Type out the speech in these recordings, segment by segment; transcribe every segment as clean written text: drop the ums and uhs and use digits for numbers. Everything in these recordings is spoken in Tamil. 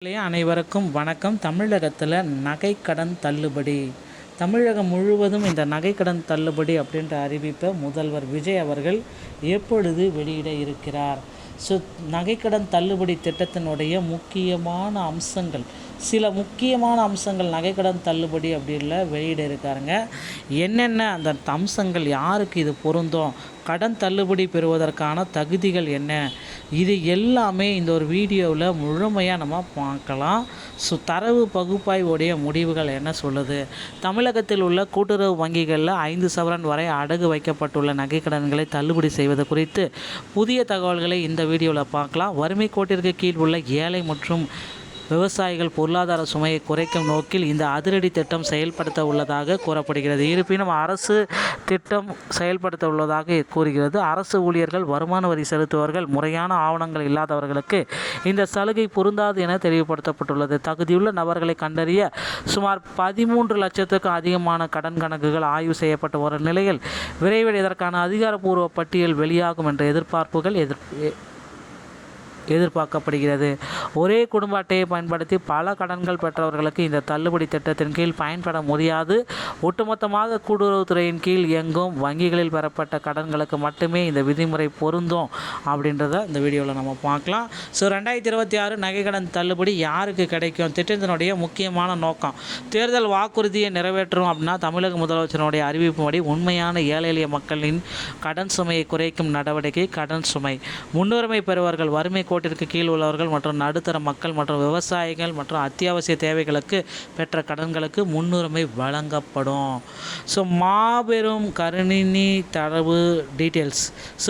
அனைவருக்கும் வணக்கம். தமிழகத்தில் நகைக்கடன் தள்ளுபடி. தமிழகம் முழுவதும் இந்த நகைக்கடன் தள்ளுபடி அப்படின்ற அறிவிப்பை முதல்வர் விஜய் அவர்கள் எப்பொழுது வெளியிட இருக்கிறார்? நகைக்கடன் தள்ளுபடி திட்டத்தினுடைய முக்கியமான அம்சங்கள், சில முக்கியமான அம்சங்கள் நகைக்கடன் தள்ளுபடி அப்படின்ல வெளியிட இருக்காருங்க. என்னென்ன அந்த அம்சங்கள், யாருக்கு இது பொருந்தும், கடன் தள்ளுபடி பெறுவதற்கான தகுதிகள் என்ன, இது எல்லாமே இந்த ஒரு வீடியோவில் முழுமையாக நம்ம பார்க்கலாம். தரவு பகுப்பாய்வுடைய முடிவுகள் என்ன சொல்லுது, தமிழகத்தில் உள்ள கூட்டுறவு வங்கிகளில் 5 சவரன் வரை அடகு வைக்கப்பட்டுள்ள நகைக்கடன்களை தள்ளுபடி செய்வது குறித்து புதிய தகவல்களை இந்த வீடியோவில் பார்க்கலாம். வறுமை கோட்டிற்கு கீழ் உள்ள ஏழை மற்றும் விவசாயிகள் பொருளாதார சுமையை குறைக்கும் நோக்கில் இந்த அதிரடி திட்டம் செயல்படுத்த உள்ளதாக கூறப்படுகிறது. இருப்பினும் அரசு திட்டம் செயல்படுத்த உள்ளதாக கூறுகிறது. அரசு ஊழியர்கள், வருமான வரி செலுத்துவர்கள், முறையான ஆவணங்கள் இல்லாதவர்களுக்கு இந்த சலுகை பொருந்தாது என தெளிவுபடுத்தப்பட்டுள்ளது. தகுதியுள்ள நபர்களை கண்டறிய சுமார் 13 லட்சத்துக்கும் அதிகமான கடன் கணக்குகள் ஆய்வு செய்யப்பட்டு வரும் நிலையில் விரைவில் இதற்கான அதிகாரப்பூர்வ பட்டியல் வெளியாகும் என்ற எதிர்பார்ப்புகள் எதிர்பார்க்கப்படுகிறது. ஒரே குடும்ப அட்டையை பயன்படுத்தி பல கடன்கள் பெற்றவர்களுக்கு இந்த தள்ளுபடி திட்டத்தின் கீழ் பயன்பட முடியாது. ஒட்டுமொத்தமாக கூட்டுறவுத்துறையின் கீழ் இயங்கும் வங்கிகளில் பெறப்பட்ட கடன்களுக்கு மட்டுமே இந்த விதிமுறை பொருந்தும் அப்படின்றத இந்த வீடியோவில் நம்ம பார்க்கலாம். 2026 நகைக்கடன் தள்ளுபடி யாருக்கு கிடைக்கும்? திட்டத்தினுடைய முக்கியமான நோக்கம், தேர்தல் வாக்குறுதியை நிறைவேற்றும் அப்படின்னா தமிழக முதலமைச்சருடைய அறிவிப்புப்படி உண்மையான ஏழை எளிய மக்களின் கடன் சுமையை குறைக்கும் நடவடிக்கை கடன் சுமை. முன்னுரிமை பெறுவர்கள் வறுமை கோட்டிற்கு கீழ் உள்ளவர்கள் மற்றும் நடுத்தர மக்கள் மற்றும் விவசாயிகள் மற்றும் அத்தியாவசிய தேவைகளுக்கு பெற்ற கடன்களுக்கு முன்னுரிமை வழங்கப்படும். மாபெரும் கணினி தரவு டீட்டெயில்ஸ்.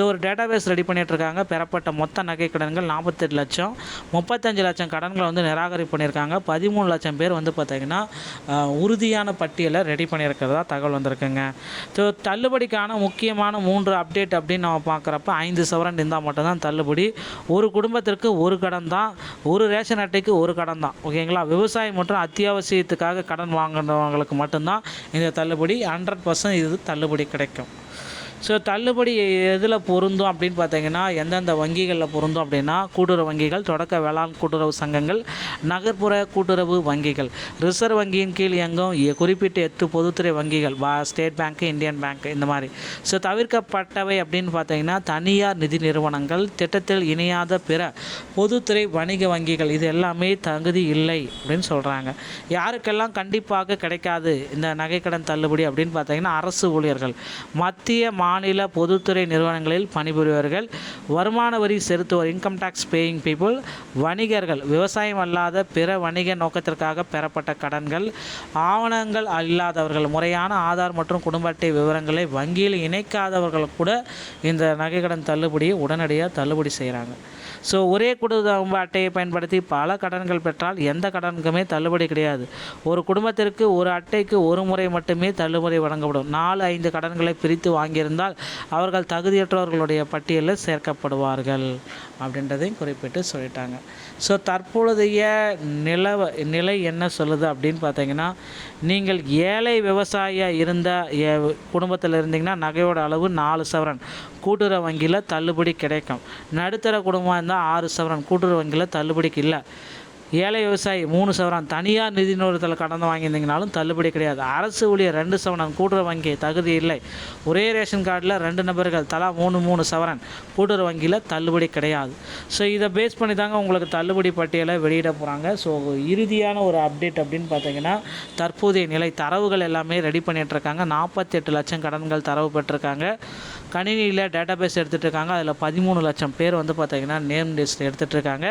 ஒரு டேட்டாபேஸ் ரெடி பண்ணிட்டு இருக்காங்க. பெறப்பட்ட மொத்த நகை கடன்கள் 48 லட்சம், 35 லட்சம் கடன்கள் நிராகரிப்பு பண்ணியிருக்காங்க. 13 லட்சம் பேர் பார்த்தீங்கன்னா உறுதியான பட்டியலை ரெடி பண்ணியிருக்கிறதா தகவல் வந்திருக்குங்க. தள்ளுபடிக்கான முக்கியமான 3 அப்டேட் அப்படின்னு நம்ம பார்க்குறப்ப 5 சவரன் இருந்தால் மட்டும்தான் தள்ளுபடி. ஒரு குடும்பத்திற்கு ஒரு கடன் தான், ஒரு ரேஷன் அட்டைக்கு ஒரு கடன் தான். ஓகேங்களா? விவசாயம் மற்றும் அத்தியாவசியத்துக்காக கடன் வாங்குறவங்களுக்கு மட்டும்தான் இந்த தள்ளுபடி. 100% இது தள்ளுபடி கிடைக்கும். தள்ளுபடி எதில் பொருந்தும் அப்படின்னு பார்த்தீங்கன்னா, எந்தெந்த வங்கிகளில் பொருந்தும் அப்படின்னா, கூட்டுறவு வங்கிகள், தொடக்க வேளாண் கூட்டுறவு சங்கங்கள், நகர்ப்புற கூட்டுறவு வங்கிகள், ரிசர்வ் வங்கியின் கீழ் இயங்கும் குறிப்பிட்ட 8 பொதுத்துறை வங்கிகள், ஸ்டேட் பேங்க்கு, இந்தியன் பேங்க், இந்த மாதிரி. தவிர்க்கப்பட்டவை அப்படின்னு பார்த்தீங்கன்னா, தனியார் நிதி நிறுவனங்கள், திட்டத்தில் இணையாத பிற பொதுத்துறை வணிக வங்கிகள், இது எல்லாமே தகுதி இல்லை அப்படின்னு சொல்கிறாங்க. யாருக்கெல்லாம் கண்டிப்பாக கிடைக்காது இந்த நகைக்கடன் தள்ளுபடி அப்படின்னு பார்த்தீங்கன்னா, அரசு ஊழியர்கள், மத்திய மாநில பொதுத்துறை நிறுவனங்களில் பணிபுரிவர்கள், வருமான வரி செலுத்துவோர், இன்கம் டேக்ஸ் பேயிங் பீப்புள், வணிகர்கள், விவசாயம் அல்லாத பிற வணிக நோக்கத்திற்காக பெறப்பட்ட கடன்கள், ஆவணங்கள் இல்லாதவர்கள், முறையான ஆதார் மற்றும் குடும்ப அட்டை விவரங்களை வங்கியில் இணைக்காதவர்கள் கூட இந்த நகைக்கடன் தள்ளுபடியை உடனடியாக தள்ளுபடி செய்கிறாங்க. ஒரே குடும்ப அட்டையை பயன்படுத்தி பல கடன்கள் பெற்றால் எந்த கடனுக்குமே தள்ளுபடி கிடையாது. ஒரு குடும்பத்திற்கு ஒரு அட்டைக்கு ஒரு முறை மட்டுமே தள்ளுபடி வழங்கப்படும். 4-5 கடன்களை பிரித்து வாங்கியிருந்தால் அவர்கள் தகுதியற்றவர்களுடைய பட்டியலில் சேர்க்கப்படுவார்கள் அப்படின்றதையும் குறிப்பிட்டு சொல்லிட்டாங்க. தற்பொழுதைய நிலை என்ன சொல்லுது அப்படின்னு பார்த்தீங்கன்னா, நீங்கள் ஏழை விவசாயியாக இருந்த குடும்பத்தில் இருந்தீங்கன்னா நகையோட அளவு 4 சவரன் கூட்டுறவு வங்கியில் தள்ளுபடி கிடைக்கும். நடுத்தர குடும்பம் இருந்தால் 6 சவரன் கூட்டுறவு வங்கியில் தள்ளுபடிக்கு இல்லை. ஏழை விவசாயி 3 சவரன் தனியார் நிதி நிறுவனத்தில் கடன் வாங்கியிருந்தீங்கனாலும் தள்ளுபடி கிடையாது. அரசு ஊழியர் 2 சவரன் கூட்டுறவு வங்கி தகுதி இல்லை. ஒரே ரேஷன் கார்டில் 2 நபர்கள் தலா 3 சவரன் கூட்டுறவு வங்கியில் தள்ளுபடி கிடையாது. இதை பேஸ் பண்ணி தாங்க உங்களுக்கு தள்ளுபடி பட்டியலை வெளியிட போகிறாங்க. இறுதியான ஒரு அப்டேட் அப்படின்னு பார்த்தீங்கன்னா, தற்போதைய நிலை தரவுகள் எல்லாமே ரெடி பண்ணிகிட்ருக்காங்க. 48 லட்சம் கடன்கள் தரவு பெற்றிருக்காங்க. கணினியில் டேட்டாபேஸ் எடுத்துகிட்டு இருக்காங்க. அதில் 13 லட்சம் பேர் பார்த்தீங்கன்னா நேம் லிஸ்ட் எடுத்துகிட்டு இருக்காங்க.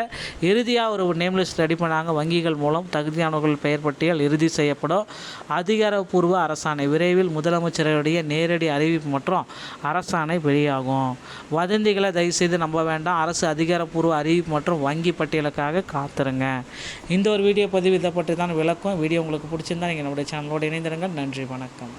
இறுதியாக ஒரு நேம் லிஸ்ட் ரெடி பண்ணாங்க. வங்கிகள் மூலம் தகுதியானவர்கள் பெயர் பட்டியல் இறுதி செய்யப்படும். அதிகாரப்பூர்வ அரசாணை விரைவில் முதலமைச்சருடைய நேரடி அறிவிப்பு மற்றும் அரசாணை வெளியாகும். வதந்திகளை தயவுசெய்து நம்ப வேண்டாம். அரசு அதிகாரப்பூர்வ அறிவிப்பு மற்றும் வங்கி பட்டியலுக்காக காத்துருங்க. இந்த ஒரு வீடியோ பதிவு இதை பற்றி தான் விளக்கம். வீடியோ உங்களுக்கு பிடிச்சிருந்தா நீங்கள் நம்முடைய சேனலோடு இணைந்திருங்க. நன்றி, வணக்கம்.